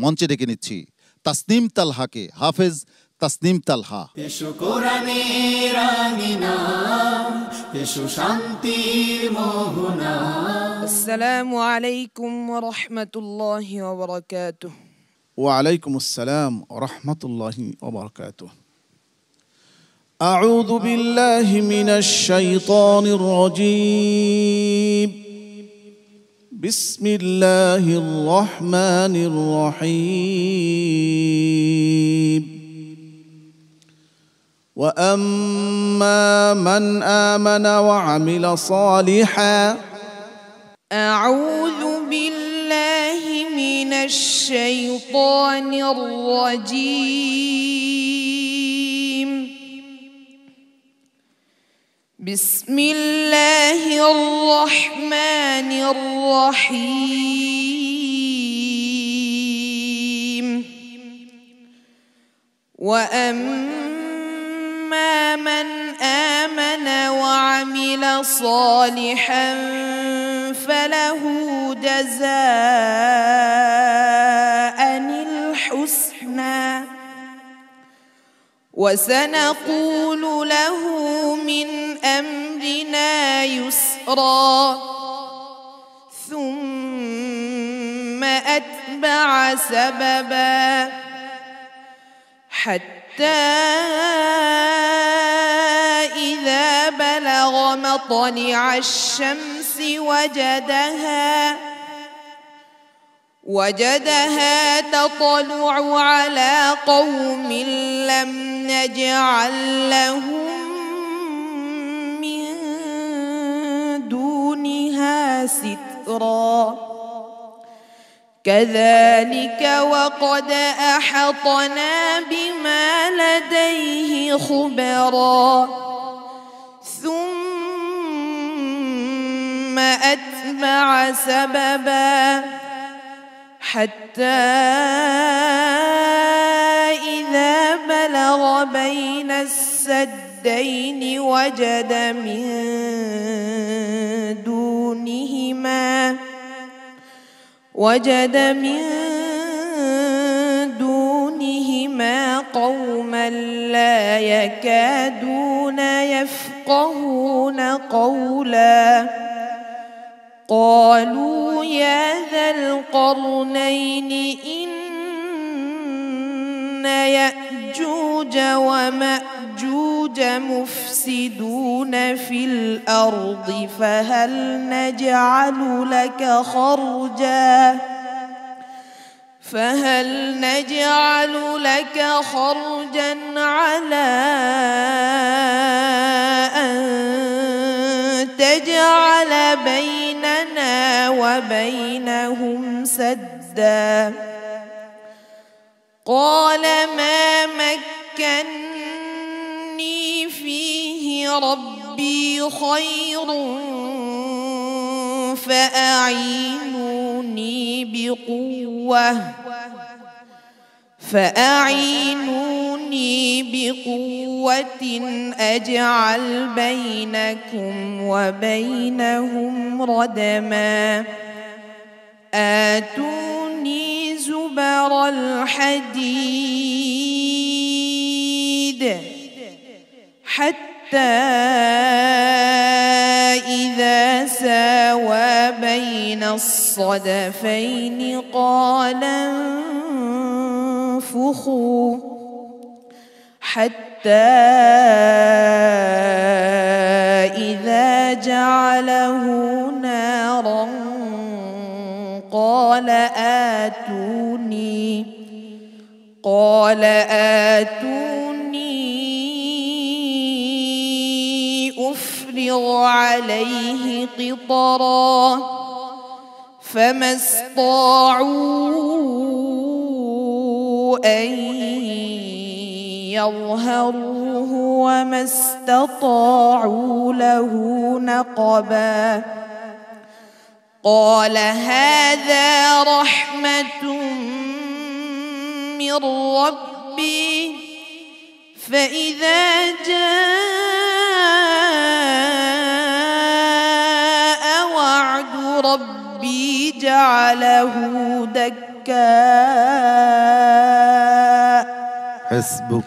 মঞ্চে ডেকে নিচ্ছি তাসনিম তালহাকে। হাফেজ তাসনিম তালহা। এসো কোরআনের আঙিনা, এসো শান্তির মোহনা। আসসালামু আলাইকুম ওয়া রাহমাতুল্লাহি ওয়া বারাকাতুহু। ওয়া আলাইকুম আসসালাম ওয়া রাহমাতুল্লাহি ওয়া বারাকাতুহু। আউযু বিল্লাহি মিনাশ শাইতানির রাজীম। বিসমিল্লাহির রহমানির রহিম। وأما من آمن وعمل صالحا. أعوذ بالله من الشيطان الرجيم. بسم الله الرحمن الرحيم. وأما من آمن وعمل صالحا فله جزاء الحسنى وسنقول له من أمرنا يسرا ثم أتبع سببا حتى إذا بلغ مطلع الشمس وجدها تطلع على قوم لم نجعل لهم من دونها سترا كذلك وقد أحطنا بما لديه خبرا ثم أتبع سببا حتى إذا بلغ بين السدين وجد من دونهما قوما لا يكادون يفقهون قولا قالوا يا ذا القرنين إن يأجوج ومأجوج مفسدون في الأرض فهل نجعل لك خرجا على أن تجعل بيننا وبينهم سدا قال ما مكني فيه ربي خير فأعينوني بقوة أجعل بينكم وبينهم ردما آتوني زبر الحديد حتى إذا ساوى بين الصدفين قال انفخوا حتى إذا جعله نارا قال آتوني أفرغ عليه قطرا فما استطاعوا أن يظهروه وما استطاعوا له نقبا قال هذا رحمة من ربي فإذا جاء وعد ربي جعله دكا হাসবুক।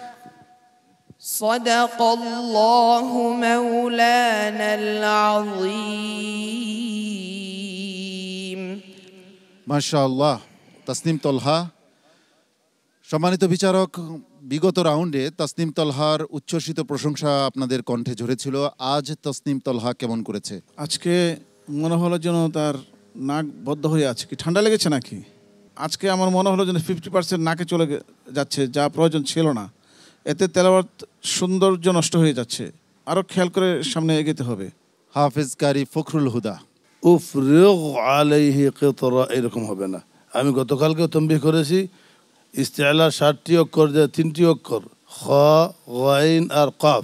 صدق الله مولانا العظيم মাশাআল্লাহ। তাসনিম তলহা। সম্মানিত বিচারক, বিগত রাউন্ডে তাসনিম তলহার উচ্ছ্বসিত প্রশংসা আপনাদের কণ্ঠে ঝরেছিল। আজ তাসনিম তলহা কেমন করেছে? আজকে মনে হলো যেন তার নাক বদ্ধ হয়ে আছে, কি ঠান্ডা লেগেছে নাকি? আজকে আমার মনে হলো যেন 50% নাকে চলে যাচ্ছে, যা প্রয়োজন ছিল না। এতে তেলাওয়াত সৌন্দর্য নষ্ট হয়ে যাচ্ছে। আরও খেয়াল করে সামনে এগোতে হবে। হাফেজ কারি ফখরুল হুদা। উফরিগ আলাইহি কিতরা, এরকম হবে না। আমি গতকালকে তম্বিহ করেছি, ইস্তিআলার 60টি অক্ষর, যে 3টি অক্ষর খ, গাইন আর কাফ,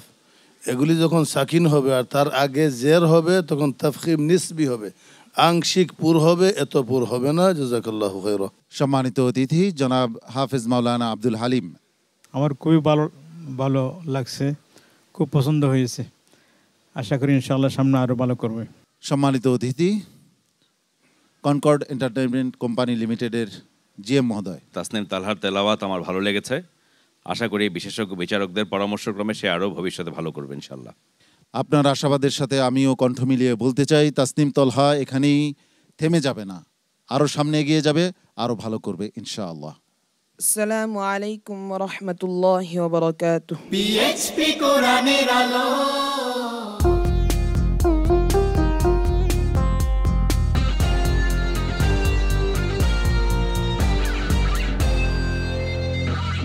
এগুলি যখন সাকিন হবে আর তার আগে জের হবে তখন তাফখিম নিসবি হবে, আংশিক পুর হবে, এত পুর হবে না। জাযাকাল্লাহু খায়রা। সম্মানিত অতিথি জনাব হাফেজ মাওলানা আব্দুল হালিম। আমার খুবই ভালো লাগছে, খুব পছন্দ হয়েছে। আশা করি ইনশাআল্লাহ সামনে আরও ভালো করবে। সম্মানিত অতিথি কনকর্ড এন্টারটেইনমেন্ট কোম্পানি লিমিটেডের জিএম মহোদয়। তাসনিম তালহার তেলাওয়াত আমার ভালো লেগেছে। আশা করি বিশেষজ্ঞ বিচারকদের পরামর্শক্রমে সে আরও ভবিষ্যতে ভালো করবে ইনশাআল্লাহ। আপনার আশাবাদের সাথে আমিও কণ্ঠ মিলিয়ে বলতে চাই, তাসনিম তলহা এখানেই থেমে যাবে না, আরও সামনে এগিয়ে যাবে, আরও ভালো করবে ইনশাআল্লাহ। السلام عليكم ورحمة الله وبركاته PHP কোরআনের আলো